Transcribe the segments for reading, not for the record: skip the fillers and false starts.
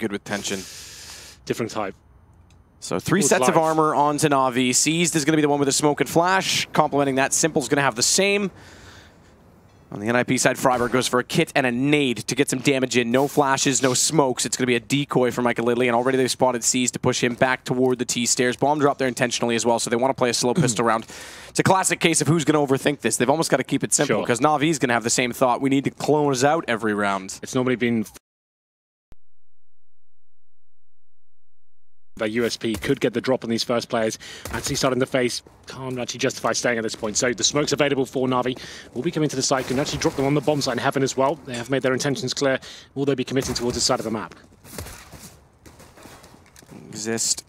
good with tension. Different type. So 3 sets of armor onto Na'Vi. Seized is going to be the one with the smoke and flash. Complementing that, Simple's going to have the same. On the NiP side, Freiberg goes for a kit and a nade to get some damage in. No flashes, no smokes. It's going to be a decoy for Michael Lidley, and already they've spotted Seized to push him back toward the T-stairs. Bomb drop there intentionally as well, so they want to play a slow pistol round. It's a classic case of who's going to overthink this. They've almost got to keep it simple, because Na'Vi's going to have the same thought. We need to close out every round. It's normally been... That USP could get the drop on these first players. Actually starting to face, can't actually justify staying at this point. So the smoke's available for Na'Vi. Will be coming to the site, can actually drop them on the bomb site in heaven as well. They have made their intentions clear. Will they be committing towards the side of the map? Exist.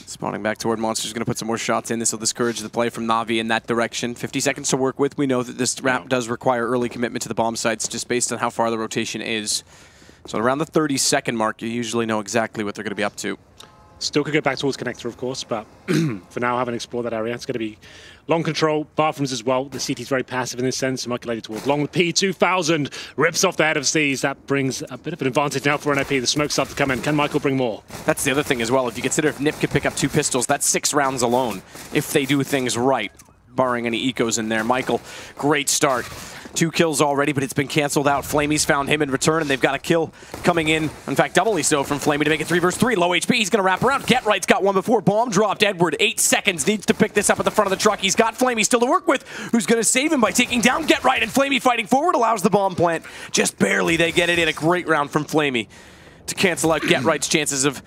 Spawning back toward Monster's going to put some more shots in. This will discourage the play from Na'Vi in that direction. 50 seconds to work with. We know that this map does require early commitment to the bomb sites just based on how far the rotation is. So around the 30-second mark, you usually know exactly what they're going to be up to. Still could go back towards Connector, of course, but for now, haven't explored that area. It's going to be long control, bathrooms as well. The CT's very passive in this sense. Calculated towards long with P2000. Rips off the head of Seas. That brings a bit of an advantage now for NiP. The smoke starts to come in. Can Michael bring more? That's the other thing as well. If you consider if NiP could pick up 2 pistols, that's 6 rounds alone. If they do things right, barring any ecos in there. Michael, great start. 2 kills already, but it's been canceled out. Flamey's found him in return, and they've got a kill coming in. In fact, doubly so from Flamey to make it 3 versus 3. Low HP, he's going to wrap around. Get Right's got one before. Bomb dropped. Edward, 8 seconds, needs to pick this up at the front of the truck. He's got Flamey still to work with, who's going to save him by taking down Get Right, and Flamey fighting forward allows the bomb plant. Just barely they get it in. A great round from Flamey to cancel out Get Right's chances of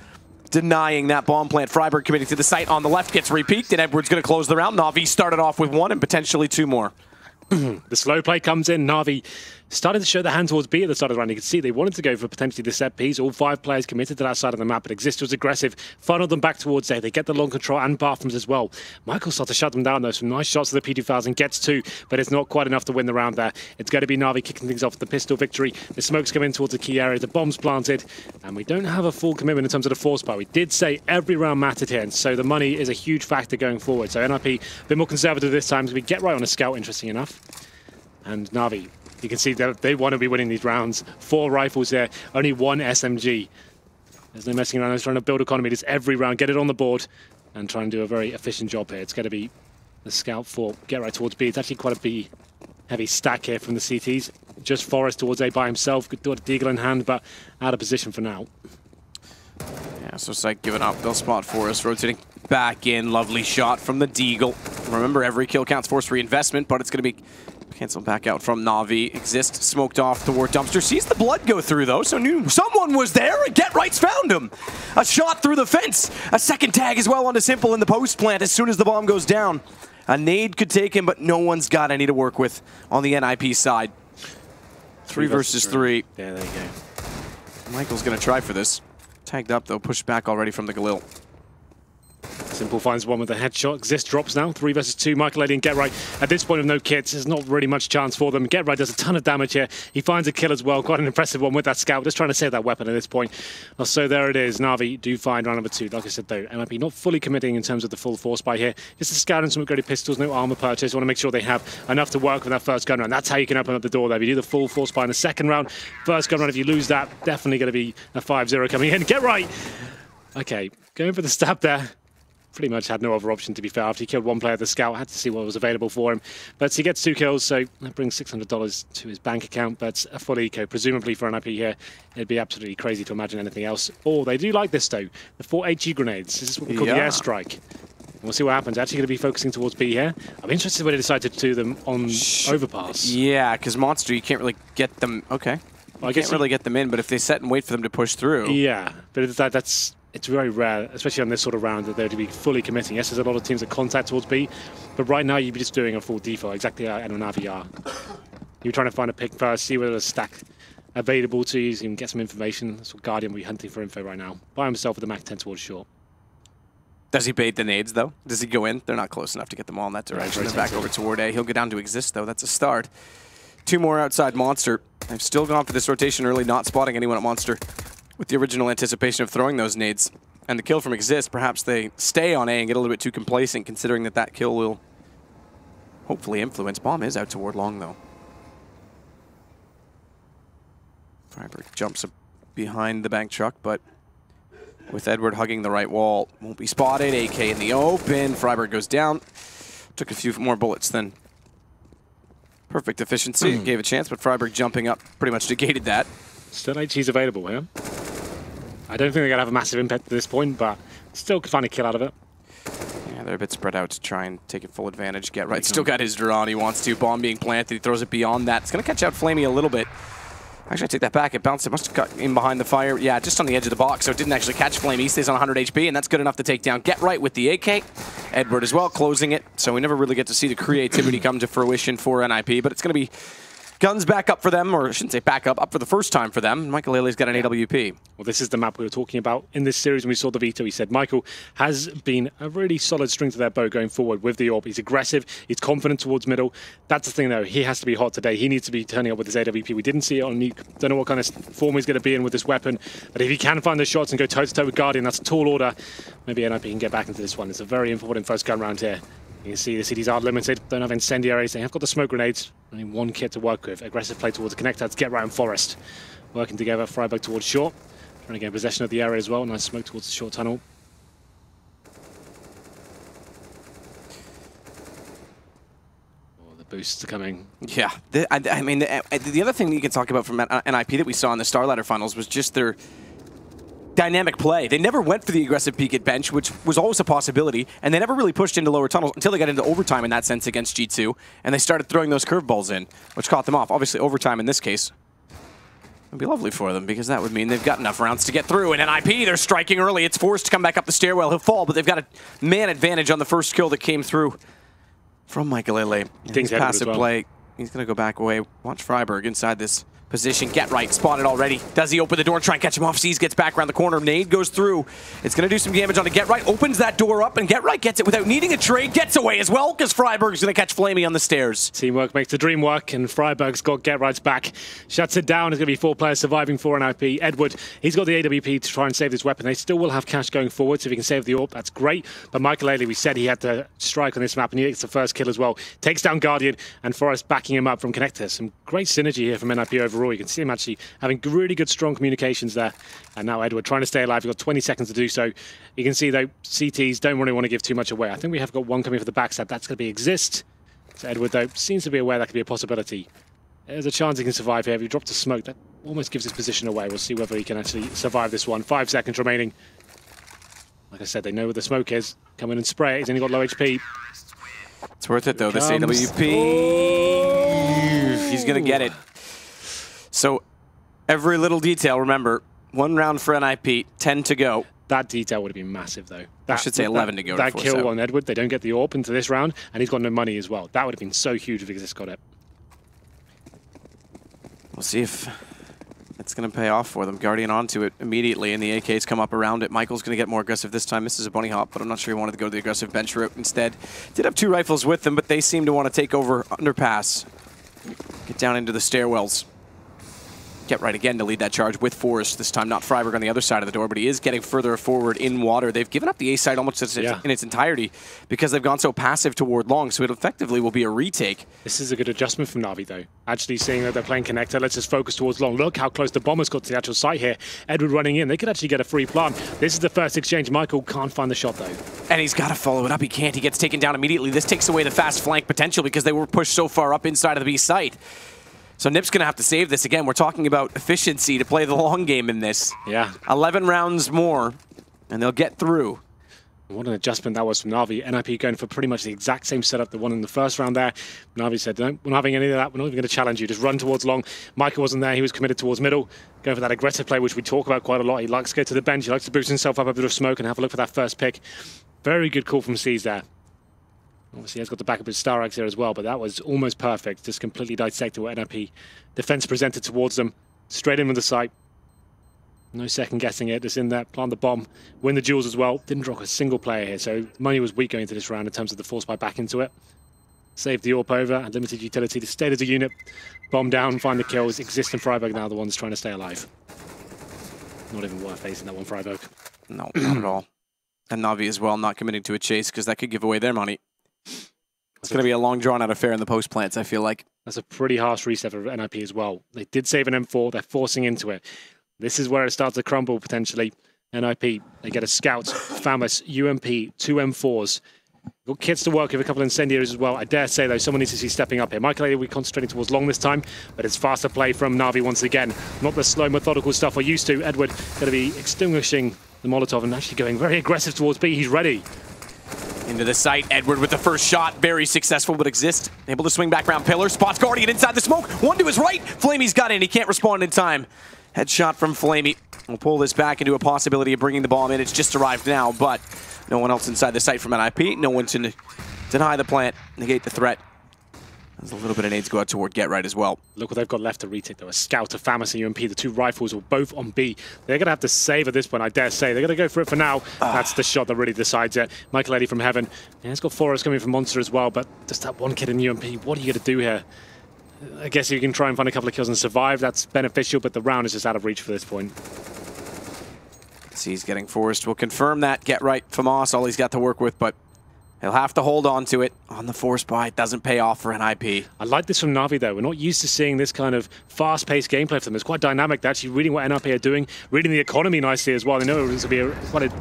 denying that bomb plant. Freiberg committing to the site on the left, gets repeaked, and Edward's going to close the round. Na'Vi started off with 1 and potentially 2 more. The slow play comes in. Na'Vi started to show their hand towards B at the start of the round. You can see they wanted to go for potentially the set piece. All 5 players committed to that side of the map, but Exist was aggressive. Funneled them back towards A. They get the long control and bathrooms as well. Michael starts to shut them down though. Some nice shots to the P2000. Gets 2, but it's not quite enough to win the round there. It's going to be Na'Vi kicking things off with the pistol victory. The smoke's coming towards the key area. The bomb's planted. And we don't have a full commitment in terms of the force bar. We did say every round mattered here, and so the money is a huge factor going forward. So NiP a bit more conservative this time as we get right on a scout, interesting enough. And Na'Vi, you can see that they want to be winning these rounds. 4 rifles there, only 1 SMG. There's no messing around. They're trying to build economy just every round, get it on the board, and try and do a very efficient job here. It's going to be the scout for Get Right towards B. It's actually quite a B heavy stack here from the CTs. Just Forrest towards A by himself. Good a deagle in hand, but out of position for now. Yeah, so Psych giving up. They'll spot Forrest, rotating back in. Lovely shot from the deagle. Remember, every kill counts towards reinvestment, but it's going to be canceled back out from Na'Vi. Exist smoked off toward Dumpster. Sees the blood go through, though, so knew someone was there, and Get Right's found him. A shot through the fence. A second tag as well onto Simple in the post plant as soon as the bomb goes down. A nade could take him, but no one's got any to work with on the NiP side. 3 versus 3. Yeah, there you go. Michael's going to try for this. Tagged up, though, pushed back already from the Galil. Simple finds one with a headshot. Exist drops now. 3 versus 2. Michael Eddy and Get Right. At this point with no kits, there's not really much chance for them. Get Right does a ton of damage here. He finds a kill as well. Quite an impressive one with that scout. Just trying to save that weapon at this point. So there it is. Na'Vi do find round number 2. Like I said, though, NiP not fully committing in terms of the full force buy here. Just a scout and some upgraded pistols. No armor purchase. Want to make sure they have enough to work with that first gun round. That's how you can open up the door there. If you do the full force buy in the second round, first gun round, if you lose that, definitely going to be a 5-0 coming in. Get Right. Okay, going for the stab there. Pretty much had no other option, to be fair. After he killed 1 player, the scout had to see what was available for him. But he gets 2 kills, so that brings $600 to his bank account. But a full eco, presumably for NiP here. It'd be absolutely crazy to imagine anything else. Oh, they do like this, though. The 4 HE grenades. This is what we call the airstrike. We'll see what happens. Actually going to be focusing towards B here. I'm interested when they decide to do them on overpass. Yeah, because Monster, you can't really get them. Okay. Well, I can't really get them in, but if they set and wait for them to push through. Yeah, but it's very rare, especially on this sort of round, that they're to be fully committing. Yes, there's a lot of teams that contact towards B, but right now you'd be just doing a full default, exactly how Na'Vi are. You're trying to find a pick first, see whether there's a stack available to you, so you can get some information. That's what Guardian will be hunting for info right now. By himself with the Mac 10 towards short. Does he bait the nades, though? Does he go in? They're not close enough to get them all in that direction. They're back over toward A. He'll go down to Exist, though. That's a start. 2 more outside Monster. They've still gone for this rotation early, not spotting anyone at Monster with the original anticipation of throwing those nades. And the kill from Exist, perhaps they stay on A and get a little bit too complacent, considering that that kill will hopefully influence. Bomb is out toward long, though. Freiberg jumps behind the bank truck, but with Edward hugging the right wall, won't be spotted. AK in the open. Freiberg goes down. Took a few more bullets than perfect efficiency. Gave a chance, but Freiberg jumping up pretty much negated that. Still HE's available here. I don't think they're going to have a massive impact at this point, but still could find a kill out of it. Yeah, they're a bit spread out to try and take full advantage. Get right. Still got his drone. He wants to. Bomb being planted. He throws it beyond that. It's going to catch out Flamey a little bit. Actually, I take that back. It bounced. It must have got in behind the fire. Yeah, just on the edge of the box, so it didn't actually catch Flamey. He stays on 100 HP, and that's good enough to take down Get Right with the AK. Edward as well, closing it. So we never really get to see the creativity come to fruition for NiP, but it's going to be guns back up for them, or I shouldn't say back up for the first time for them. Michael Haley's got an AWP. Well, this is the map we were talking about in this series when we saw the veto. He said Michael has been a really solid string to their bow going forward with the AWP. He's aggressive, he's confident towards middle. That's the thing though, he has to be hot today. He needs to be turning up with his AWP. We didn't see it on NiP. Don't know what kind of form he's going to be in with this weapon, but if he can find the shots and go toe-to-toe with Guardian, that's a tall order. Maybe NiP can get back into this one. It's a very important first gun round here. You can see the cities are limited, don't have incendiaries, they have got the smoke grenades, only one kit to work with. Aggressive play towards the connector to Get Right and Forest. Working together, Freiberg towards short, trying to gain possession of the area as well. Nice smoke towards the short tunnel. Oh, the boosts are coming. Yeah, I mean, the other thing that you can talk about from NiP that we saw in the Star Ladder finals was just their dynamic play. They never went for the aggressive peek at bench, which was always a possibility, and they never really pushed into lower tunnels until they got into overtime in that sense against G2, and they started throwing those curveballs in, which caught them off. Obviously, overtime in this case would be lovely for them, because that would mean they've got enough rounds to get through, and NiP, they're striking early. It's forced to come back up the stairwell. He'll fall, but they've got a man advantage on the first kill that came through from Michael Lele. His passive play, he's going to go back away. Watch Freiberg inside this position. Get Right, spotted already. Does he open the door, try and catch him off? Sees, gets back around the corner. Nade goes through. It's going to do some damage on the Get Right. Opens that door up, and Get Right gets it without needing a trade. Gets away as well, because Freiberg's going to catch Flamey on the stairs. Teamwork makes the dream work, and Freiberg's got Get Right's back. Shuts it down. There's going to be 4 players surviving for NiP. Edward, he's got the AWP to try and save this weapon. They still will have cash going forward, so if he can save the AWP, that's great. But Michael Haley, we said he had to strike on this map, and he gets the first kill as well. Takes down Guardian, and Forrest backing him up from connector. Some great synergy here from NiP overall. You can see him actually having really good, strong communications there. And now Edward trying to stay alive. He's got 20 seconds to do so. You can see, though, CTs don't really want to give too much away. I think we have got one coming for the backstab. That's going to be Exist. So Edward, though, seems to be aware that could be a possibility. There's a chance he can survive here. If he drops a smoke, that almost gives his position away. We'll see whether he can actually survive this one. 5 seconds remaining. Like I said, they know where the smoke is. Come in and spray it. He's only got low HP. It's worth it, though. This AWP. Oh. He's going to get it. So every little detail, remember, 1 round for NiP, 10 to go. That detail would have been massive, though. I should say 11 to go. That kill on Edward, they don't get the AWP into this round, and he's got no money as well. That would have been so huge if Exist got it. We'll see if it's going to pay off for them. Guardian onto it immediately, and the AKs come up around it. Michael's going to get more aggressive this time. Misses a bunny hop, but I'm not sure he wanted to go the aggressive bench route instead. Did have 2 rifles with them, but they seem to want to take over underpass. Get down into the stairwells. Get Right again to lead that charge with Forrest. This time not Freiberg on the other side of the door, but he is getting further forward in water. They've given up the A side almost in its entirety because they've gone so passive toward long, so it effectively will be a retake. This is a good adjustment from Na'Vi, though. Actually seeing that they're playing connector, let's just focus towards long. Look how close the bombers got to the actual site here. Edward running in. They could actually get a free plant. This is the first exchange. Michael can't find the shot, though. And he's got to follow it up. He can't. He gets taken down immediately. This takes away the fast flank potential because they were pushed so far up inside of the B site. So NiP's going to have to save this. Again, we're talking about efficiency to play the long game in this. Yeah. 11 rounds more, and they'll get through. What an adjustment that was from Na'Vi. NiP going for pretty much the exact same setup the one in the first round there. Na'Vi said, no, we're not having any of that. We're not even going to challenge you. Just run towards long. Michael wasn't there. He was committed towards middle. Going for that aggressive play, which we talk about quite a lot. He likes to go to the bench. He likes to boost himself up a bit of smoke and have a look for that first pick. Very good call from C's there. Obviously, he's got the back of his Star Axe here as well, but that was almost perfect. Just completely dissected what NiP defense presented towards them. Straight in with the sight. No second guessing it. Just in there, plant the bomb, win the duels as well. Didn't drop a single player here, so money was weak going into this round in terms of the force buy back into it. Saved the AWP over, had limited utility to stay as a unit. Bomb down, find the kills. Exist and Freiberg now the ones trying to stay alive. Not even worth facing that one, Freiberg. No, not at all. And Na'Vi as well, not committing to a chase because that could give away their money. It's going to be a long, drawn-out affair in the post plants, I feel like. That's a pretty harsh reset for NiP as well. They did save an M4. They're forcing into it. This is where it starts to crumble, potentially. NiP, they get a Scout, Famous, UMP, 2 M4s. Got kits to work with, a couple of incendiaries as well. I dare say, though, someone needs to see stepping up here. Michael will be concentrating towards long this time, but it's faster play from Na'Vi once again. Not the slow, methodical stuff we're used to. Edward going to be extinguishing the Molotov and actually going very aggressive towards B. He's ready. Into the site, Edward with the first shot, very successful, but exists. Able to swing back around pillar, spots Guardian inside the smoke, one to his right, Flamey's got in, he can't respond in time. Headshot from Flamey. We'll pull this back into a possibility of bringing the bomb in. It's just arrived now, but no one else inside the site from NiP, no one to deny the plant, negate the threat. There's a little bit of nades go out toward Get Right as well. Look what they've got left to retake, though. A Scout, a Famous, and UMP. The 2 rifles were both on B. They're going to have to save at this point, I dare say. They're going to go for it for now. That's the shot that really decides it. Michael Eddy from Heaven. Yeah, he's got Forrest coming from Monster as well, but just that one kid in UMP, what are you going to do here? I guess you can try and find a couple of kills and survive. That's beneficial, but the round is just out of reach for this point. He's getting Forrest. We'll confirm that. Get Right, FAMAS, all he's got to work with, but he'll have to hold on to it. On the force buy, it doesn't pay off for NiP. I like this from Na'Vi, though. We're not used to seeing this kind of fast-paced gameplay from them. It's quite dynamic. They're actually reading what NiP are doing, reading the economy nicely as well. They know it's going to be quite a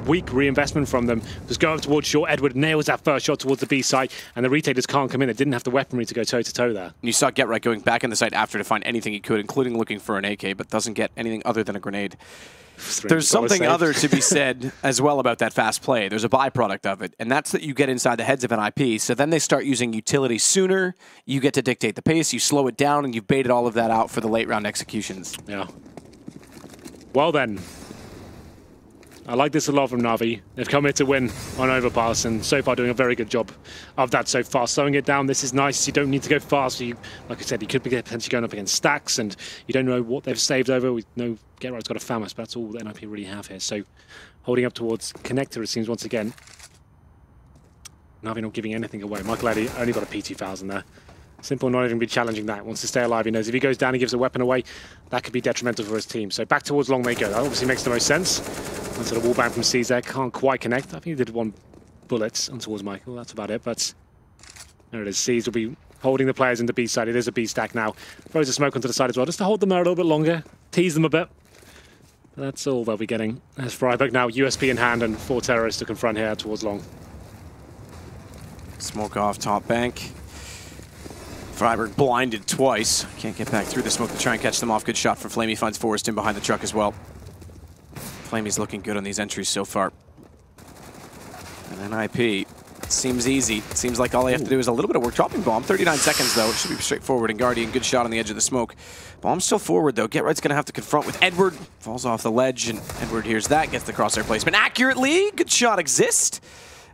weak reinvestment from them. Just go up towards short. Edward nails that first shot towards the B site, and the retailers can't come in. They didn't have the weaponry to go toe-to-toe there. You saw Get Right going back in the site after to find anything he could, including looking for an AK, but doesn't get anything other than a grenade. There's something other to be said as well about that fast play. There's a byproduct of it, and that's that you get inside the heads of NiP, so then they start using utility sooner, you get to dictate the pace, you slow it down, and you've baited all of that out for the late round executions. Yeah. Well then, I like this a lot from Na'Vi. They've come here to win on Overpass, and so far doing a very good job of that so far. Slowing it down, this is nice. You don't need to go fast. You, like I said, you could be potentially going up against stacks, and you don't know what they've saved over. We know Get Right's got a Famous, but that's all that NiP really have here. So holding up towards Connector, it seems, once again. Na'Vi not giving anything away. Michael Eddy only got a P2000 there. Simple, not even be challenging that. Wants to stay alive. He knows if he goes down and gives a weapon away, that could be detrimental for his team. So back towards long they go. That obviously makes the most sense. One sort of wall bang from C's there. Can't quite connect. I think he did 1 bullet on towards Michael. That's about it. But there it is. C's will be holding the players in the B side. It is a B stack now. Throws a smoke onto the side as well, just to hold them there a little bit longer. Tease them a bit. But that's all they'll be getting. As Freiburg now, USP in hand and 4 terrorists to confront here towards long. Smoke off top bank. Freiburg blinded twice. Can't get back through the smoke to try and catch them off. Good shot from Flamey. Finds Forrest in behind the truck as well. Flamey's looking good on these entries so far. And NiP, seems easy. Seems like all they have to do is a little bit of work. Dropping bomb. 39 seconds, though. It should be straightforward. And Guardian, good shot on the edge of the smoke. Bomb's still forward, though. Get Right's going to have to confront with Edward. Falls off the ledge, and Edward hears that. Gets the crosshair placement accurately. Good shot exists.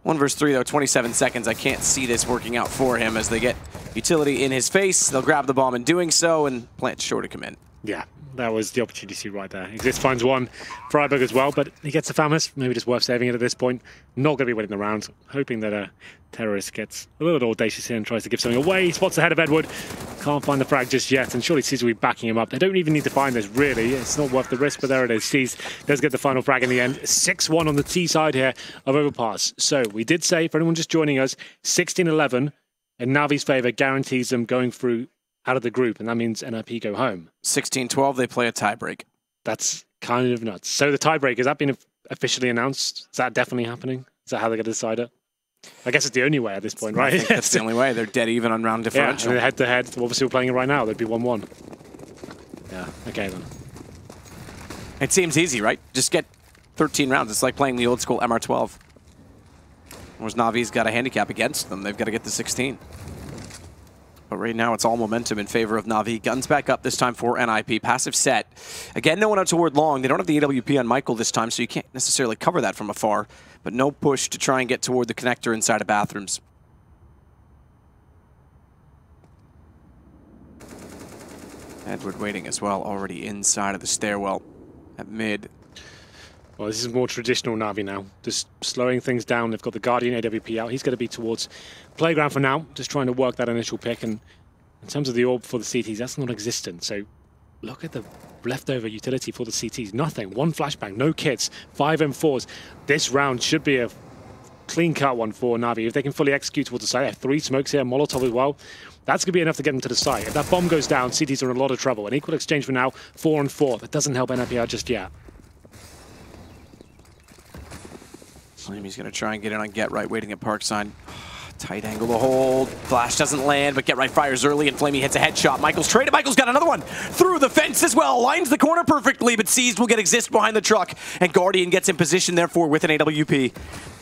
1 versus 3, though. 27 seconds. I can't see this working out for him as they get utility in his face. They'll grab the bomb in doing so, and Plant's sure to come in. Yeah, that was the opportunity right there. Exist finds 1. Freiburg as well, but he gets the Famous. Maybe just worth saving it at this point. Not going to be winning the round. Hoping that a terrorist gets a little bit audacious here and tries to give something away. He spots ahead of Edward. Can't find the frag just yet, and surely C's will be backing him up. They don't even need to find this, really. It's not worth the risk, but there it is. C's does get the final frag in the end. 6-1 on the T side here of Overpass. So we did say, for anyone just joining us, 16-11 in Na'Vi's favour guarantees them going through out of the group, and that means NiP go home. 16-12, they play a tiebreak. That's kind of nuts. So the tiebreak, has that been officially announced? Is that definitely happening? Is that how they're going to decide it? I guess it's the only way at this point, right? I think that's the only way. They're dead even on round differential. Yeah, head-to-head. Obviously, we're playing it right now. They'd be 1-1. Yeah, okay then. It seems easy, right? Just get 13 rounds. It's like playing the old school MR12. Whereas Na'Vi's got a handicap against them. They've got to get to 16. But right now, it's all momentum in favor of Na'Vi. Guns back up this time for NiP. Passive set. Again, no one out toward long. They don't have the AWP on Michael this time, so you can't necessarily cover that from afar. But no push to try and get toward the connector inside of bathrooms. Edward waiting as well, already inside of the stairwell at mid. Well, this is more traditional Na'Vi now. Just slowing things down. They've got the Guardian AWP out. He's going to be towards Playground for now. Just trying to work that initial pick. And in terms of the orb for the CTs, that's not existent. So look at the leftover utility for the CTs. Nothing. 1 flashbang. No kits. 5 M4s. This round should be a clean-cut one for Na'Vi. If they can fully execute towards the site, they have 3 smokes here, Molotov as well. That's going to be enough to get them to the site. If that bomb goes down, CTs are in a lot of trouble. An equal exchange for now, 4 on 4. That doesn't help NiP just yet. Flamey's going to try and get in on Get Right, waiting at Parkside. Tight angle to hold. Flash doesn't land, but Get Right fires early, and Flamey hits a headshot. Michael's traded. Michael's got another one through the fence as well. Lines the corner perfectly, but Seized will get Exist behind the truck, and Guardian gets in position, therefore, with an AWP.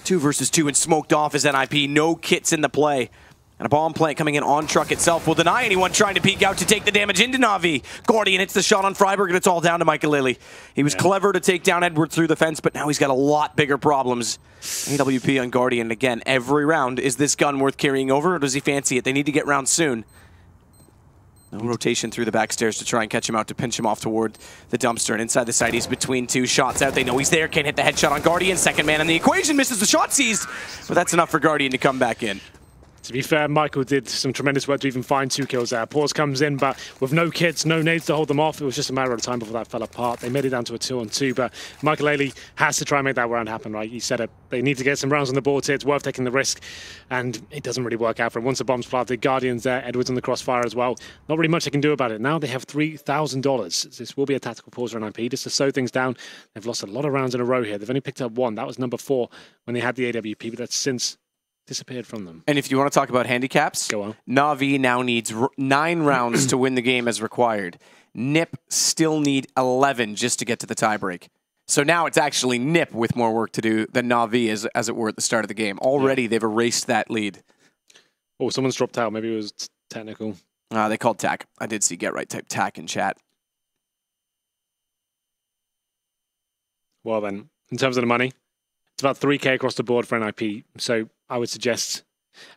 2 versus 2 and smoked off as NiP. No kits in the play. And a bomb plant coming in on truck itself will deny anyone trying to peek out to take the damage into Na'Vi. Guardian hits the shot on Freiberg, and it's all down to Michael. He was clever to take down Edward through the fence, but now he's got a lot bigger problems. AWP on Guardian. Again, every round, is this gun worth carrying over, or does he fancy it? They need to get rounds soon. No rotation through the back stairs to try and catch him out, to pinch him off toward the dumpster. And inside the site, he's between 2 shots out. They know he's there. Can't hit the headshot on Guardian. Second man in the equation. Misses the shot. Seized. But that's enough for Guardian to come back in. To be fair, Michael did some tremendous work to even find 2 kills there. Pause comes in, but with no kits, no nades to hold them off, it was just a matter of time before that fell apart. They made it down to a 2-on-2, but Michael has to try and make that round happen, right? He said it. They need to get some rounds on the board here. It's worth taking the risk, and it doesn't really work out for him. Once the bomb's planted, Guardian's there, Edwards on the crossfire as well. Not really much they can do about it. Now they have $3,000. This will be a tactical pause for NiP, just to slow things down. They've lost a lot of rounds in a row here. They've only picked up 1. That was number 4 when they had the AWP, but that's since disappeared from them. And if you want to talk about handicaps, go on. Na'Vi now needs 9 rounds to win the game as required. NiP still need 11 just to get to the tiebreak. So now it's actually NiP with more work to do than Na'Vi, as it were, at the start of the game. Already they've erased that lead. Oh, someone's dropped out. Maybe it was technical. They called TAC. I did see Get Right type TAC in chat. Well then, in terms of the money, it's about 3K across the board for NiP. So I would suggest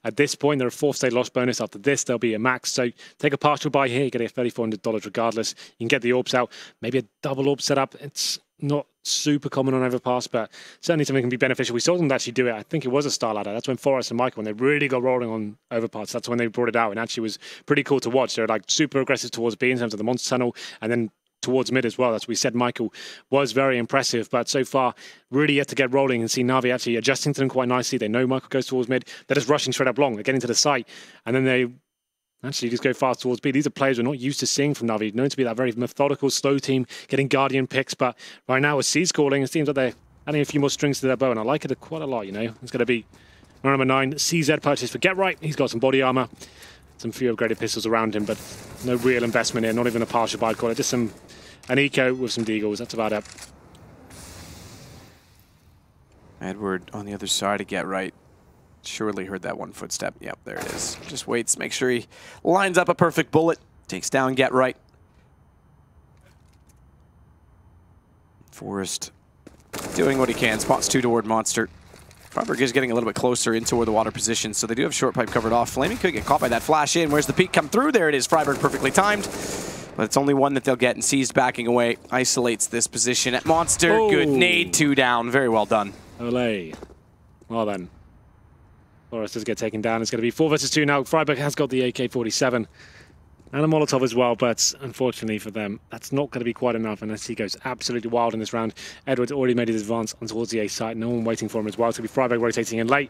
at this point, they're a 4th state loss bonus. After this, there'll be a max. So take a partial buy here. You get a $3,400 regardless. You can get the orbs out. Maybe a double orb setup. It's not super common on Overpass, but certainly something can be beneficial. We saw them actually do it. I think it was a star ladder. That's when Forrest and Michael, when they really got rolling on Overpass, that's when they brought it out, and actually was pretty cool to watch. They're like super aggressive towards B in terms of the monster tunnel, and then towards mid as well. That's what we said. Michael was very impressive, but so far really yet to get rolling and see Na'Vi actually adjusting to them quite nicely. They know Michael goes towards mid. They're just rushing straight up long. They're getting to the site, and then they actually just go fast towards B. These are players we're not used to seeing from Na'Vi. Known to be that very methodical, slow team, getting Guardian picks, but right now with C's calling, it seems like they're adding a few more strings to their bow, and I like it quite a lot, you know. It's going to be round number 9, CZ purchase for Get Right. He's got some body armor, some few upgraded pistols around him, but no real investment here, not even a partial buy, I'd call it. Just an eco with some deagles, that's about it. Edward on the other side to Get Right. Surely heard that one footstep. Yep, there it is. Just waits, make sure he lines up a perfect bullet. Takes down Get Right. Forrest doing what he can. Spots 2 toward Monster. Freiberg is getting a little bit closer into where the water position, so they do have short pipe covered off. Flaming could get caught by that flash in. Where's the peek come through? There it is. Freiberg perfectly timed. But it's only one that they'll get, and Seized backing away. Isolates this position at Monster. Oh. Good nade, 2 down. Very well done. Olé. Well then. Forrest does get taken down. It's going to be 4 versus 2 now. Freiberg has got the AK-47 and a Molotov as well, but unfortunately for them, that's not going to be quite enough unless he goes absolutely wild in this round. Edwards already made his advance on towards the A site. No one waiting for him as well. It's going to be Freiberg rotating in late.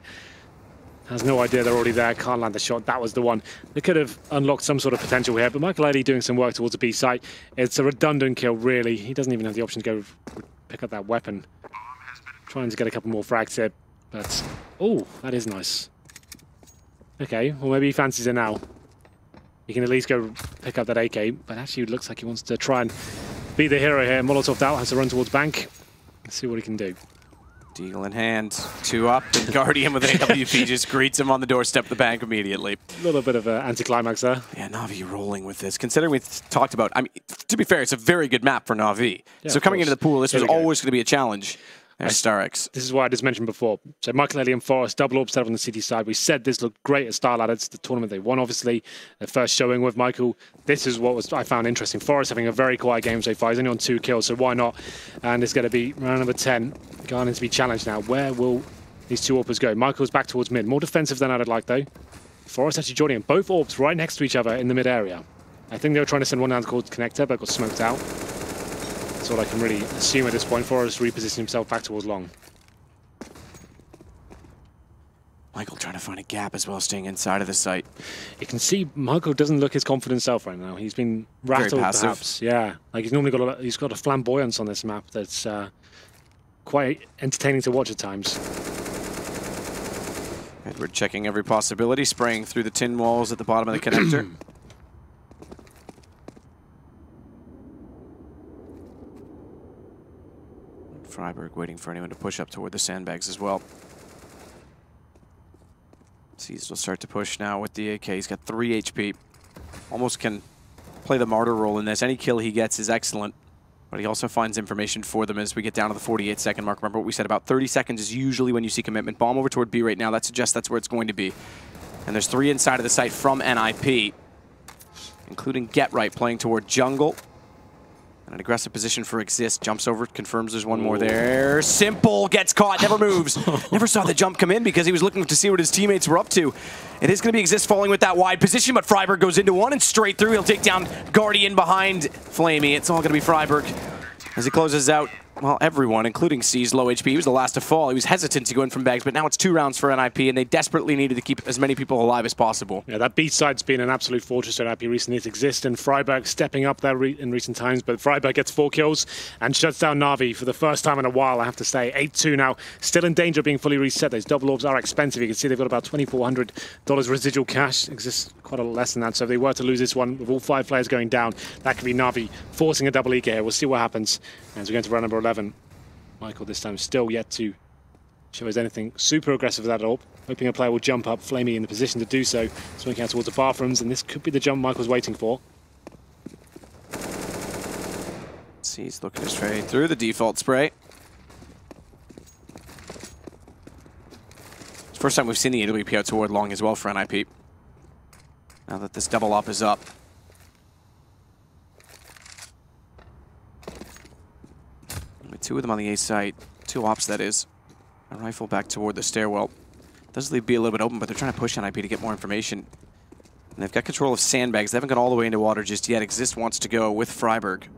Has no idea they're already there. Can't land the shot. That was the one. They could have unlocked some sort of potential here, but Michael doing some work towards the B site. It's a redundant kill, really. He doesn't even have the option to go pick up that weapon. Trying to get a couple more frags here, but... Oh, that is nice. Okay, well maybe he fancies it now. He can at least go pick up that AK, but actually it looks like he wants to try and be the hero here. Molotov out, has to run towards bank. Let's see what he can do. Deagle in hand, 2 up, and Guardian with AWP just greets him on the doorstep of the bank immediately. A little bit of an anticlimax there. Yeah, Na'Vi rolling with this. Considering we talked about, I mean, to be fair, it's a very good map for Na'Vi. Yeah, so coming into the pool, this was always going to be a challenge. There's StarX. This is what I just mentioned before. So Michael and Forrest, double orb set up on the city side. We said this looked great at Star Ladder. It's the tournament they won, obviously. Their first showing with Michael. This is what I found interesting. Forrest having a very quiet game so far. He's only on 2 kills, so why not? And it's going to be round number 10. Guardian to be challenged now. Where will these 2 orbers go? Michael's back towards mid. More defensive than I'd like, though. Forrest actually joining him. Both orbs right next to each other in the mid area. I think they were trying to send one down towards connector, but got smoked out. That's all I can really assume at this point. Forrest repositioning himself back towards long. Michael trying to find a gap as well, staying inside of the site. You can see Michael doesn't look his confident self right now. He's been rattled, perhaps. Yeah, like he's normally got a flamboyance on this map that's quite entertaining to watch at times. Edward checking every possibility, spraying through the tin walls at the bottom of the connector. Freiburg waiting for anyone to push up toward the sandbags as well. Seas will start to push now with the AK. He's got 3 HP. Almost can play the martyr role in this. Any kill he gets is excellent. But he also finds information for them as we get down to the 48-second mark. Remember what we said, about 30 seconds is usually when you see commitment. Bomb over toward B right now. That suggests that's where it's going to be. And there's 3 inside of the site from NiP, including Get Right playing toward jungle. And an aggressive position for Exist. Jumps over, confirms there's one more there. Simple gets caught, never moves. Never saw the jump come in because he was looking to see what his teammates were up to. It is going to be Exist falling with that wide position, but Freiburg goes into one and straight through. He'll take down Guardian behind Flamey. It's all going to be Freiburg as he closes out, well, everyone, including C's low HP. He was the last to fall. He was hesitant to go in from bags, but now it's 2 rounds for NiP, and they desperately needed to keep as many people alive as possible. Yeah, that B side's been an absolute fortress for NiP recently. It's Exist and Freiburg stepping up there in recent times, but Freiburg gets 4 kills and shuts down Na'Vi for the first time in a while, I have to say. 8-2 now, still in danger of being fully reset. Those double orbs are expensive. You can see they've got about $2,400 residual cash. Exists quite a lot less than that, so if they were to lose this one with all 5 players going down, that could be Na'Vi forcing a double EK here. We'll see what happens as we go into round number 11. Michael this time still yet to show us anything super aggressive with that orb. Hoping a player will jump up, Flamey in the position to do so. Swinging out towards the bathrooms, and this could be the jump Michael's waiting for. See, he's looking straight through the default spray. It's the first time we've seen the AWP out toward long as well for NiP. Now that this double op is up. With 2 of them on the A site, 2 ops that is. A rifle back toward the stairwell. Does leave B a little bit open, but they're trying to push NiP to get more information. And they've got control of sandbags. They haven't got all the way into water just yet. Exist wants to go with Freiburg.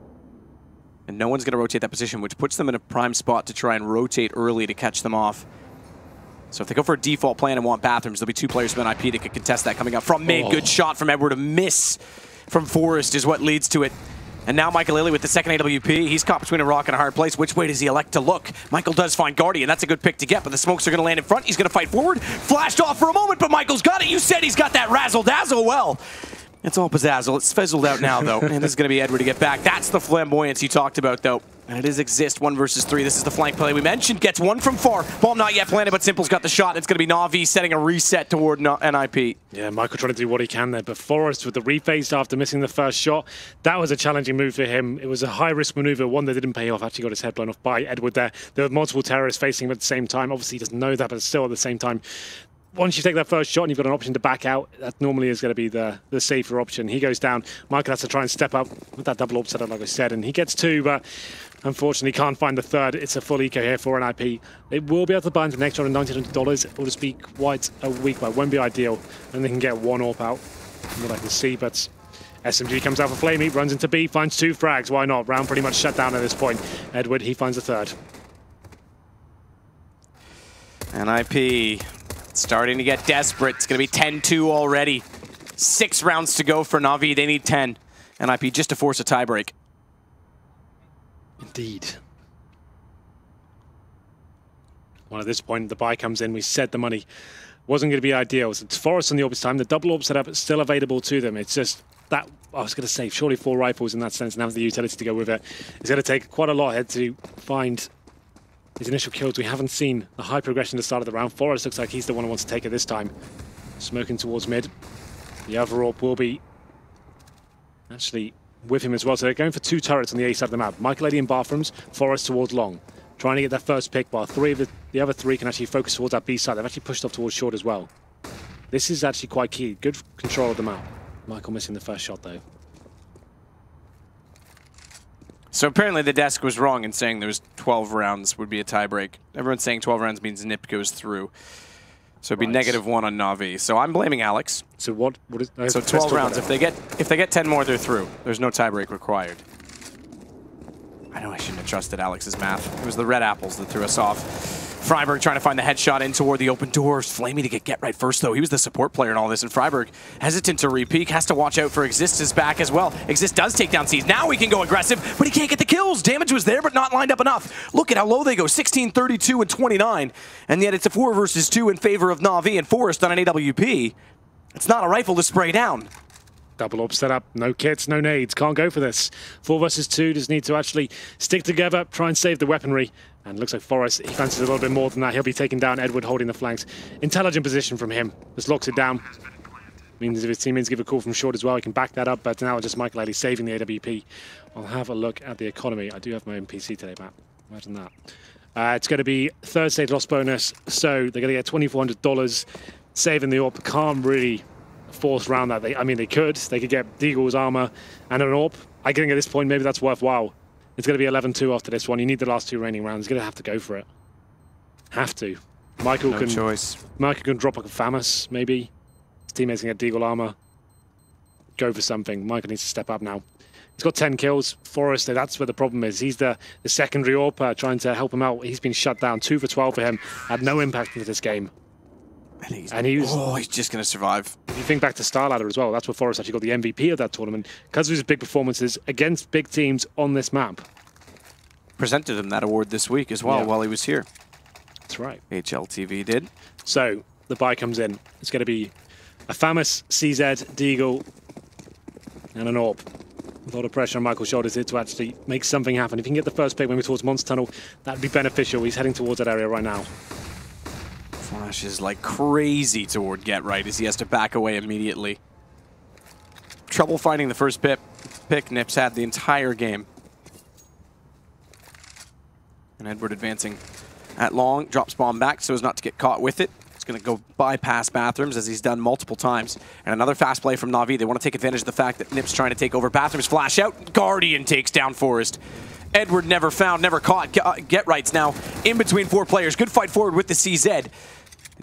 And no one's going to rotate that position, which puts them in a prime spot to try and rotate early to catch them off. So if they go for a default plan and want bathrooms, there'll be 2 players from NiP that could contest that coming up from mid. Good shot from Edward. A miss from Forrest is what leads to it. And now Michael Lilly with the second AWP. He's caught between a rock and a hard place. Which way does he elect to look? Michael does find Guardian. That's a good pick to get, but the smokes are going to land in front. He's going to fight forward. Flashed off for a moment, but Michael's got it. You said he's got that razzle-dazzle. Well, it's all pizzazzle. It's fizzled out now, though. And this is going to be Edward to get back. That's the flamboyance you talked about, though. And it is Exist, 1 versus 3. This is the flank play we mentioned. Gets 1 from far. Bomb not yet planted, but Simple's got the shot. It's going to be Na'Vi setting a reset toward NiP. Yeah, Michael trying to do what he can there, but Forrest with the rephase after missing the first shot. That was a challenging move for him. It was a high-risk maneuver, one that didn't pay off. Actually got his head blown off by Edward there. There were multiple terrorists facing him at the same time. Obviously, he doesn't know that, but still at the same time. Once you take that first shot and you've got an option to back out, that normally is going to be the safer option. He goes down. Michael has to try and step up with that double orb setup, like I said, and he gets 2, but unfortunately can't find the 3rd. It's a full eco here for NiP. They will be able to buy into the next round of $1,900. It will just be quite a weak buy. It won't be ideal, and they can get 1 orb out from what I can see, but SMG comes out for Flamey, runs into B, finds 2 frags. Why not? Round pretty much shut down at this point. Edward, he finds the 3rd. NiP starting to get desperate. It's going to be 10-2 already. 6 rounds to go for Na'Vi. They need 10. NiP just to force a tiebreak. Indeed. Well, at this point, the buy comes in. We said the money wasn't going to be ideal. So it's Forrest on the orb this time. The double orb setup is still available to them. It's just that, I was going to say, surely 4 rifles in that sense and have the utility to go with it. It's going to take quite a lot here to find his initial kills. We haven't seen the high progression at the start of the round. Forrest looks like he's the one who wants to take it this time. Smoking towards mid. The other orb will be actually with him as well. So they're going for 2 turrets on the A side of the map. Michael Eddy in bathrooms, Forrest towards long. Trying to get that first pick, while 3 of the other 3 can actually focus towards that B side. They've actually pushed off towards short as well. This is actually quite key. Good control of the map. Michael missing the first shot though. So apparently the desk was wrong in saying there was 12 rounds would be a tiebreak. Everyone's saying 12 rounds means NiP goes through. So it'd be -1 on Na'Vi. So I'm blaming Alex. So what is so 12 rounds. If they get 10 more, they're through. There's no tiebreak required. I know I shouldn't have trusted Alex's math. It was the red apples that threw us off. Freiberg trying to find the headshot in toward the open doors. Flamey to get right first, though. He was the support player in all this, and Freiberg hesitant to repeat. Has to watch out for Exist's back as well. Exist does take down C's. Now he can go aggressive, but he can't get the kills. Damage was there, but not lined up enough. Look at how low they go, 16, 32, and 29. And yet it's a 4 versus 2 in favor of Na'Vi and Forest on an AWP. It's not a rifle to spray down. Double up set up, no kits, no nades, can't go for this. 4 versus 2, just need to actually stick together, try and save the weaponry. And looks like Forrest, he fancies a little bit more than that. He'll be taking down Edward, holding the flanks. Intelligent position from him, just locks it down. Means if his teammates give a call from short as well, he can back that up, but now just Michael Early saving the AWP. I'll have a look at the economy. I do have my own PC today, Matt. Imagine that. It's going to be third stage loss bonus, so they're going to get $2,400. Saving the AWP, can't really force around that. I mean, they could get Deagle's armor and an AWP. I think at this point, maybe that's worthwhile. It's going to be 11-2 after this one. You need the last 2 remaining rounds. He's going to have to go for it. Have to. Michael can drop like a FAMAS, maybe. His teammates can get Deagle armor. Go for something. Michael needs to step up now. He's got 10 kills. Forrest, that's where the problem is. He's the secondary AWP trying to help him out. He's been shut down. 2 for 12 for him. Had no impact into this game. And he's just going to survive. If you think back to Star Ladder as well, that's where Forrest actually got the MVP of that tournament because of his big performances against big teams on this map. Presented him that award this week as well while he was here. That's right. HLTV did. So the buy comes in. It's going to be a FAMAS, CZ, Deagle, and an AWP. A lot of pressure on Michael's shoulders here to actually make something happen. If he can get the first pick maybe towards Monster Tunnel, that'd be beneficial. He's heading towards that area right now. Flashes like crazy toward Get Right as he has to back away immediately. Trouble finding the first pick NiP's had the entire game. And Edward advancing at long, drops bomb back so as not to get caught with it. It's going to go bypass bathrooms as he's done multiple times. And another fast play from Na'Vi. They want to take advantage of the fact that NiP's trying to take over bathrooms. Flash out, Guardian takes down Forrest. Edward never found, never caught. Get Right's now in between 4 players. Good fight forward with the CZ.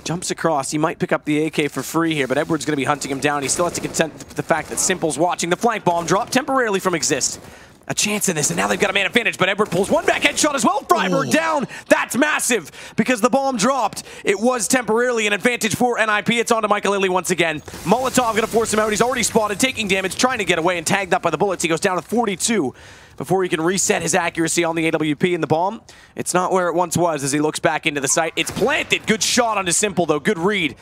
Jumps across. He might pick up the AK for free here, but Edward's going to be hunting him down. He still has to contend with the fact that Simple's watching. The flank bomb drop temporarily from Exist. A chance in this, and now they've got a man advantage, but Edward pulls one back headshot as well. Freiberg down. That's massive because the bomb dropped. It was temporarily an advantage for NiP. It's on to Michael Lilly once again. Molotov going to force him out. He's already spotted, taking damage, trying to get away and tagged up by the bullets. He goes down to 42 before he can reset his accuracy on the AWP and the bomb. It's not where it once was as he looks back into the site. It's planted. Good shot onto Simple, though. Good read.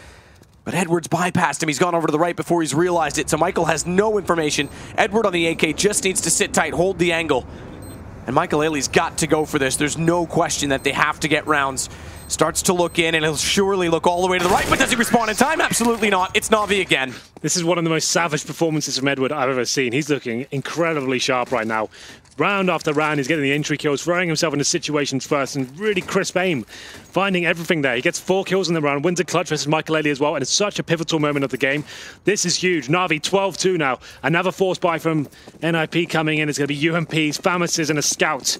But Edward's bypassed him. He's gone over to the right before he's realized it. So Michael has no information. Edward on the AK just needs to sit tight, hold the angle. And Michael Ailey's got to go for this. There's no question that they have to get rounds. Starts to look in, and he'll surely look all the way to the right, but does he respond in time? Absolutely not. It's Na'Vi again. This is one of the most savage performances from Edward I've ever seen. He's looking incredibly sharp right now. Round after round, he's getting the entry kills, throwing himself into situations first, and really crisp aim. Finding everything there. He gets 4 kills in the round, wins a clutch versus Michael Ailey as well, and it's such a pivotal moment of the game. This is huge. Na'Vi 12-2 now. Another force buy from NiP coming in. It's going to be UMPs, FAMASes, and a scout.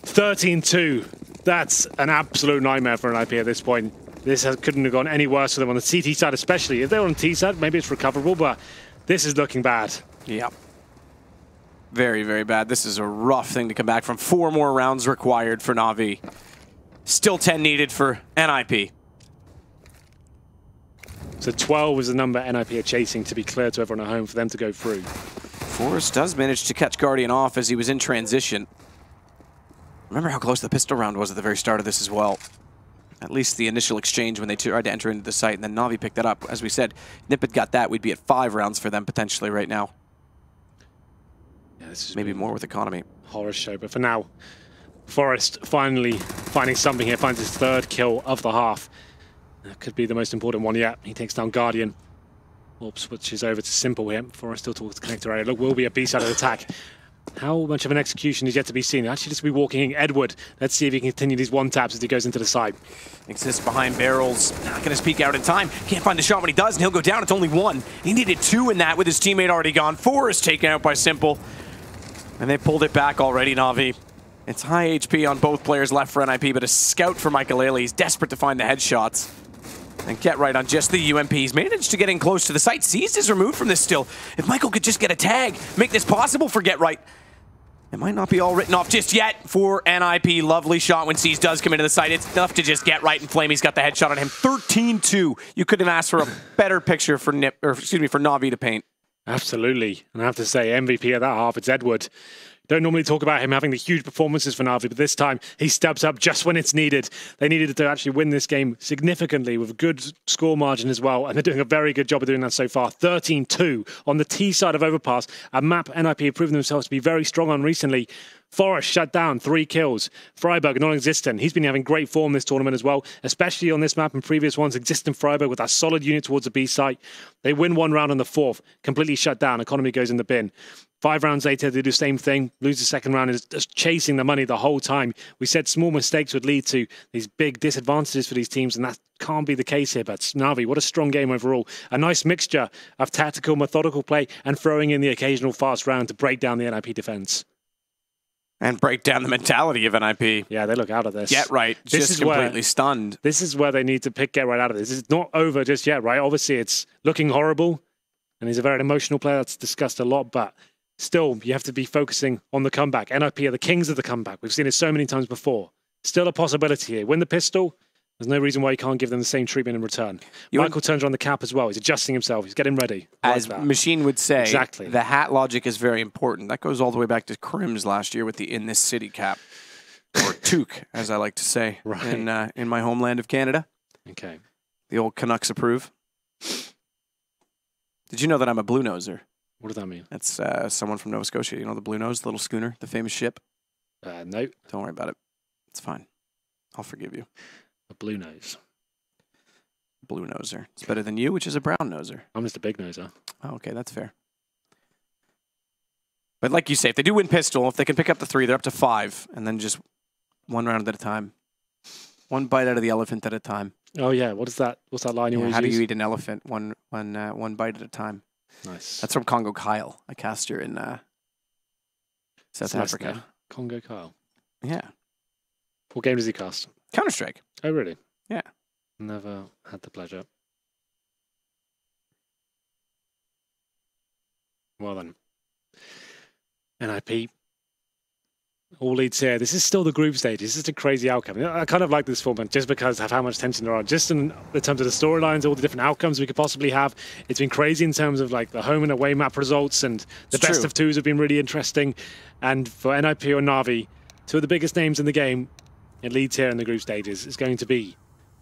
13-2. That's an absolute nightmare for NiP at this point. This couldn't have gone any worse for them on the CT side, especially. If they were on T side, maybe it's recoverable, but this is looking bad. Yep. Very, very bad. This is a rough thing to come back from. 4 more rounds required for Na'Vi. Still 10 needed for NiP. So 12 was the number NiP are chasing to be clear to everyone at home for them to go through. Forrest does manage to catch Guardian off as he was in transition. Remember how close the pistol round was at the very start of this as well. At least the initial exchange when they tried to enter into the site, and then Na'Vi picked that up. As we said, NiP had got that, we'd be at 5 rounds for them potentially right now. Yeah, this is maybe more with economy. Horror show, but for now, Forrest finally finding something here, finds his 3rd kill of the half. That could be the most important one yet. He takes down Guardian. Orb switches over to Simple here. Forrest still towards the connector area. Look, will be a B-side attack. How much of an execution is yet to be seen? Actually, just be walking in Edward. Let's see if he can continue these 1-taps as he goes into the side. Exists behind barrels. Not going to speak out in time. Can't find the shot when he does, and he'll go down. It's only 1. He needed 2 in that with his teammate already gone. 4 is taken out by Simple. And they pulled it back already, Na'Vi. It's high HP on both players left for NiP, but a scout for Michael Ailey. He's desperate to find the headshots. And Get Right on just the UMP. He's managed to get in close to the site. Seized is removed from this still. If Michael could just get a tag, make this possible for Get Right. It might not be all written off just yet for NiP. Lovely shot when Seas does come into the site. It's enough to just get right, and Flamey's got the headshot on him. 13-2. You couldn't have asked for a better picture for NiP, or excuse me, for Na'Vi to paint. Absolutely. And I have to say, MVP of that half, it's Edward. Don't normally talk about him having the huge performances for Na'Vi, but this time he steps up just when it's needed. They needed to actually win this game significantly with a good score margin as well, and they're doing a very good job of doing that so far. 13-2 on the T side of Overpass, a map NiP have proven themselves to be very strong on recently. Forest shut down, 3 kills. Freiburg, non-existent. He's been having great form this tournament as well, especially on this map and previous ones. Existent Freiburg with that solid unit towards the B site. They win 1 round on the 4th, completely shut down. Economy goes in the bin. 5 rounds later, they do the same thing. Lose the 2nd round, is just chasing the money the whole time. We said small mistakes would lead to these big disadvantages for these teams, and that can't be the case here. But Na'Vi, what a strong game overall. A nice mixture of tactical, methodical play and throwing in the occasional fast round to break down the NiP defense. And break down the mentality of NiP. Yeah, they look out of this. Get right, just completely stunned. This is where they need to pick Get Right out of this. It's not over just yet, right? Obviously, it's looking horrible, and he's a very emotional player. That's discussed a lot, but still, you have to be focusing on the comeback. NiP are the kings of the comeback. We've seen it so many times before. Still a possibility here. Win the pistol. There's no reason why you can't give them the same treatment in return. Michael turns on the cap as well. He's adjusting himself. He's getting ready. As Machine would say, exactly. The hat logic is very important. That goes all the way back to Crims last year with the In This City cap. Or toque, as I like to say, right. In my homeland of Canada. Okay. The old Canucks approve. Did you know that I'm a Blue Noser? What does that mean? That's someone from Nova Scotia. You know the Blue Nose, the little schooner, the famous ship? No. Don't worry about it. It's fine. I'll forgive you. A blue nose. Blue noser. It's better than you, which is a brown noser. I'm just a big noser. Oh, okay, that's fair. But like you say, if they do win pistol, if they can pick up the 3, they're up to 5, and then just 1 round at a time. 1 bite out of the elephant at a time. Oh yeah, what is that? What's that line you always use? How do you eat an elephant? One bite at a time. Nice. That's from Congo Kyle, a caster in South Africa. Congo Kyle. Yeah. What game does he cast? Counter-Strike. Oh, really? Yeah. Never had the pleasure. Well then. NiP. All leads here. This is still the group stage. This is a crazy outcome. I kind of like this format just because of how much tension there are. Just in terms of the storylines, all the different outcomes we could possibly have. It's been crazy in terms of like the home and away map results, and the best of 2s have been really interesting. And for NiP or Na'Vi, 2 of the biggest names in the game, it leads here in the group stages. It's going to be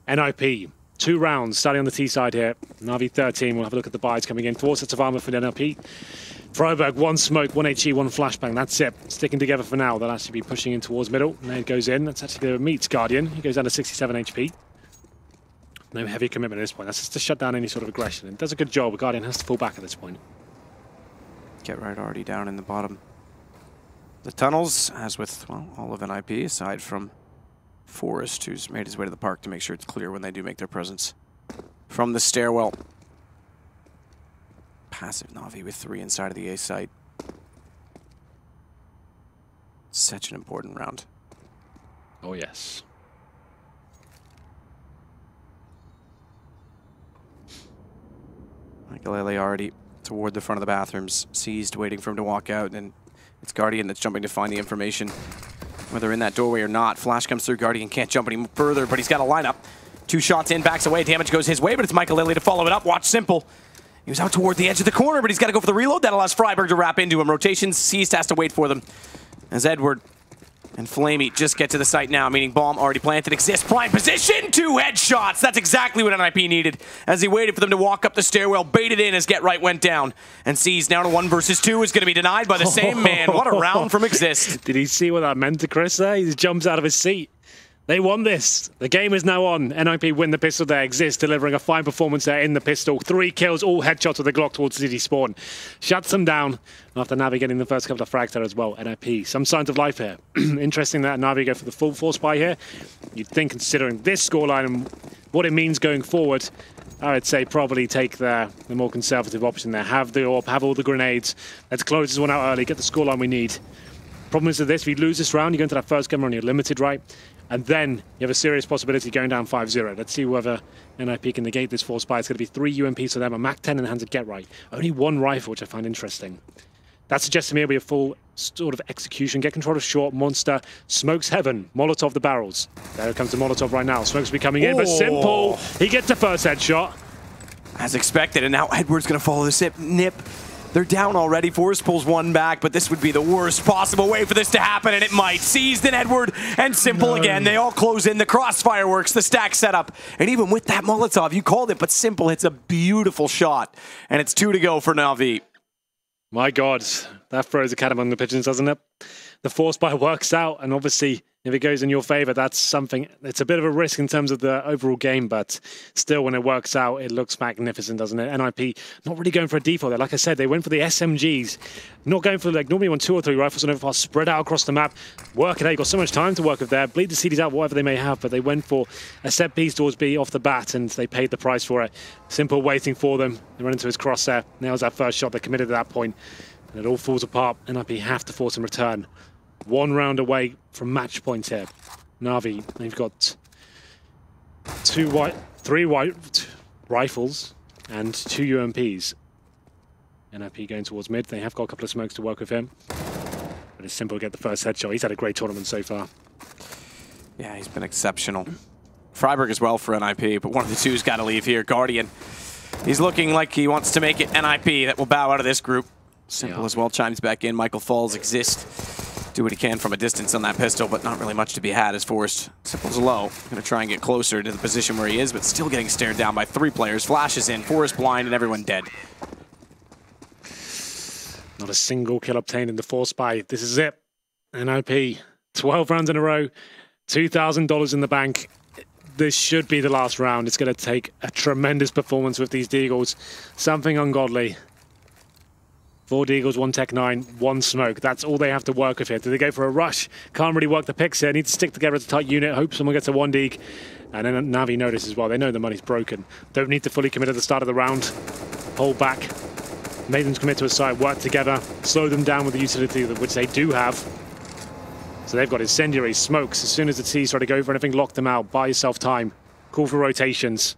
NiP. 2 rounds starting on the T side here. Na'Vi 13. We'll have a look at the buys coming in. 4 sets of armor for the NiP. Freiburg, 1 smoke, 1 HE, 1 flashbang. That's it. Sticking together for now. They'll actually be pushing in towards middle. Nade goes in. That's actually the meets Guardian. He goes down to 67 HP. No heavy commitment at this point. That's just to shut down any sort of aggression. It does a good job, but Guardian has to fall back at this point. Get right already down in the bottom. The tunnels, as with, well, all of NiP, aside from Forest, who's made his way to the park to make sure it's clear when they do make their presence from the stairwell. Passive Na'Vi with 3 inside of the A site. Such an important round. Oh, yes. Michael already toward the front of the bathrooms, seized, waiting for him to walk out, and it's Guardian that's jumping to find the information. Whether in that doorway or not, flash comes through, Guardian can't jump any further, but he's got a lineup. 2 shots in, backs away, damage goes his way, but it's Michael Lilly to follow it up. Watch Simple. He was out toward the edge of the corner, but he's got to go for the reload. That allows Freiburg to wrap into him. Rotations, Seized has to wait for them. As Edward and Flamey just get to the site now, meaning bomb already planted, exists, prime position, 2 headshots. That's exactly what NiP needed. As he waited for them to walk up the stairwell, baited in as Get Right went down. And Seized now to 1 versus 2 is going to be denied by the same man. What a round from Exist. Did he see what that meant to Chris there? He just jumps out of his seat. They won this. The game is now on. NiP win the pistol there. Exist delivering a fine performance there in the pistol. 3 kills, all headshots with the Glock towards City Spawn. Shuts them down after Na'Vi getting the first couple of frags there as well. NiP, some signs of life here. Interesting that Na'Vi go for the full force buy here. You'd think, considering this scoreline and what it means going forward, I would say probably take the more conservative option there. Have the AWP, have all the grenades. Let's close this one out early, get the scoreline we need. Problem is with this, if you lose this round, you go into that first game run, you're limited, right? And then you have a serious possibility going down 5-0. Let's see whether NiP can negate this force buy. It's going to be 3 UMPs for them, a Mac 10 in the hands of Get Right. Only 1 rifle, which I find interesting. That suggests to me it'll be a full sort of execution. Get control of short, monster, smokes heaven, Molotov the barrels. There comes the Molotov right now. Smokes will be coming in, but Simple, he gets the first headshot. As expected, and now Edward's going to follow this NiP. They're down already. Forrest pulls one back, but this would be the worst possible way for this to happen, and it might. Seized in Edward and Simple again. They all close in. The crossfire works, the stack setup. And even with that Molotov, you called it, but Simple hits a beautiful shot. And it's 2 to go for Na'Vi. My God, that throws a cat among the pigeons, doesn't it? The force buy works out, and obviously, if it goes in your favor, that's something. It's a bit of a risk in terms of the overall game, but still, when it works out, it looks magnificent, doesn't it? NiP not really going for a default there. Like I said, they went for the SMGs, not going for like normally on 2 or 3 rifles on overpass, spread out across the map, work it out. You've got so much time to work with there, bleed the CDs out, whatever they may have, but they went for a set piece towards B off the bat, and they paid the price for it. Simple waiting for them. They run into his crosshair. Nails that first shot. They're committed at that point, and it all falls apart. NiP have to force him return. 1 round away from match point here. Na'Vi, they've got 3 white rifles and 2 UMPs. NiP going towards mid. They have got a couple of smokes to work with him. But it's Simple to get the first headshot. He's had a great tournament so far. Yeah, he's been exceptional. Freiburg as well for NiP, but one of the two's got to leave here. Guardian, he's looking like he wants to make it NiP that will bow out of this group. Simple as well chimes back in. Michael Falls exists. Do what he can from a distance on that pistol, but not really much to be had as Forrest. Simple's low. Going to try and get closer to the position where he is, but still getting stared down by 3 players. Flashes in, Forrest blind, and everyone dead. Not a single kill obtained in the force buy. This is it. NiP, 12 rounds in a row, $2,000 in the bank. This should be the last round. It's going to take a tremendous performance with these Deagles. Something ungodly. 4 Deagles, 1 Tech 9, 1 smoke. That's all they have to work with here. Do they go for a rush? Can't really work the picks here. Need to stick together as a tight unit. Hope someone gets a 1 Deag. And then Na'Vi notice as well. They know the money's broken. Don't need to fully commit at the start of the round. Hold back. Make them commit to a site. Work together. Slow them down with the utility which they do have. So they've got incendiary smokes. As soon as the T's try to go for anything, lock them out. Buy yourself time. Call for rotations.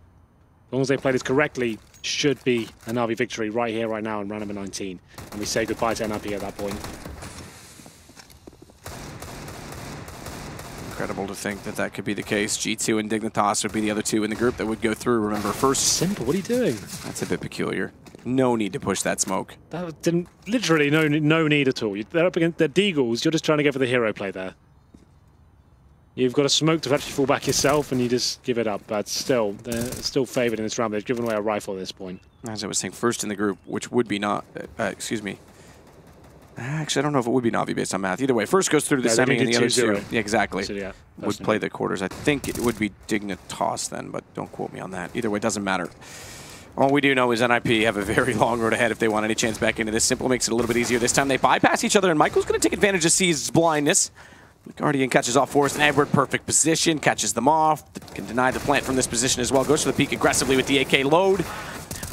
As long as they play this correctly, should be a Na'Vi victory right here, right now in round number 19. And we say goodbye to NiP at that point. Incredible to think that that could be the case. G2 and Dignitas would be the other 2 in the group that would go through. Remember, first... Simple, what are you doing? That's a bit peculiar. No need to push that smoke. That didn't... Literally no need at all. They're up against the Deagles. You're just trying to go for the hero play there. You've got a smoke to actually fall back yourself, and you just give it up. But still, they're still favored in this round. They've given away a rifle at this point. As I was saying, first in the group, which would be not... excuse me. Actually, I don't know if it would be Na'Vi based on math. Either way, first goes through to the semi, and the other 2... Yeah, exactly. So, yeah, would play the quarters. I think it would be Dignitas then, but don't quote me on that. Either way, it doesn't matter. All we do know is NiP have a very long road ahead if they want any chance back into this. Simple makes it a little bit easier this time. They bypass each other, and Michael's going to take advantage of C's blindness. Guardian catches off Forrest and Edward, perfect position, catches them off, can deny the plant from this position as well, goes for the peak aggressively with the AK load.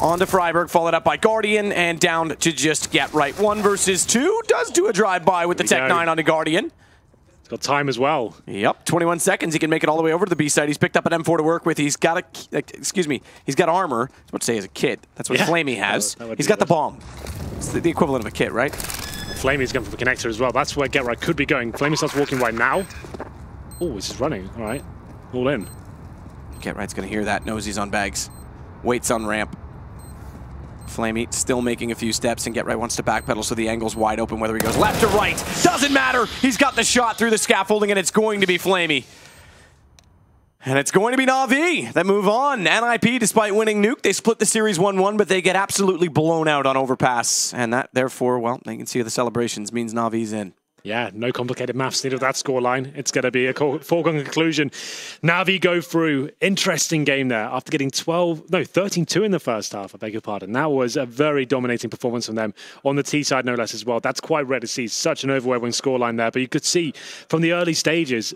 On to Freiburg, followed up by Guardian, and down to just get right. 1 versus 2, does do a drive-by with the Tech 9 on the Guardian. He's got time as well. Yep, 21 seconds, he can make it all the way over to the B side. He's picked up an M4 to work with, he's got he's got armor. I was about to say as a kit, that's what Flamey has. He's got the bomb. It's the equivalent of a kit, right? Flamey's going for the connector as well. That's where Get Right could be going. Flamey starts walking right now. Oh, this is running. All right. All in. Get Right's going to hear that. Knows he's on bags. Waits on ramp. Flamey still making a few steps, and Get Right wants to backpedal, so the angle's wide open. Whether he goes left or right, doesn't matter. He's got the shot through the scaffolding, and it's going to be Flamey. And it's going to be Na'Vi that move on. NiP, despite winning Nuke, they split the series 1-1, but they get absolutely blown out on Overpass. And that, therefore, well, they can see the celebrations means Na'Vi's in. Yeah, no complicated maths needed with that scoreline. It's going to be a foregone conclusion. Na'Vi go through. Interesting game there. After getting 13-2 in the first half, I beg your pardon. That was a very dominating performance from them on the T side, no less as well. That's quite rare to see such an overwhelming scoreline there. But you could see from the early stages,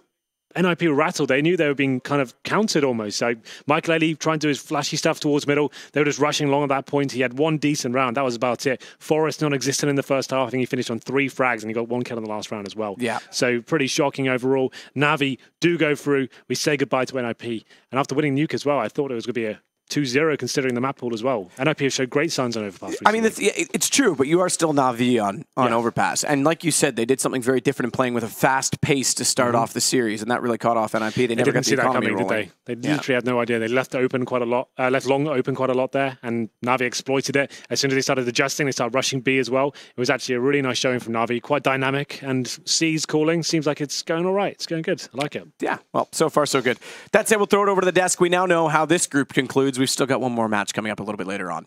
NiP were rattled. They knew they were being kind of countered almost. So Michael Elie trying to do his flashy stuff towards middle. They were just rushing along at that point. He had 1 decent round. That was about it. Forrest non-existent in the first half. I think he finished on 3 frags and he got 1 kill in the last round as well. Yeah. So pretty shocking overall. Na'Vi do go through. We say goodbye to NiP. And after winning Nuke as well, I thought it was going to be a 2-0 considering the map pool as well. NiP have showed great signs on Overpass recently. I mean, it's true, but you are still Na'Vi on Overpass. And like you said, they did something very different in playing with a fast pace to start off the series, and that really caught off NiP. They never didn't got see the that economy coming, rolling. did they? They literally had no idea. They left open quite a lot, left long open quite a lot there, and Na'Vi exploited it. As soon as they started adjusting, they started rushing B as well. It was actually a really nice showing from Na'Vi, quite dynamic, and C's calling seems like it's going all right. It's going good. I like it. Yeah, well, so far so good. That said, we'll throw it over to the desk. We now know how this group concludes. We've still got one more match coming up a little bit later on.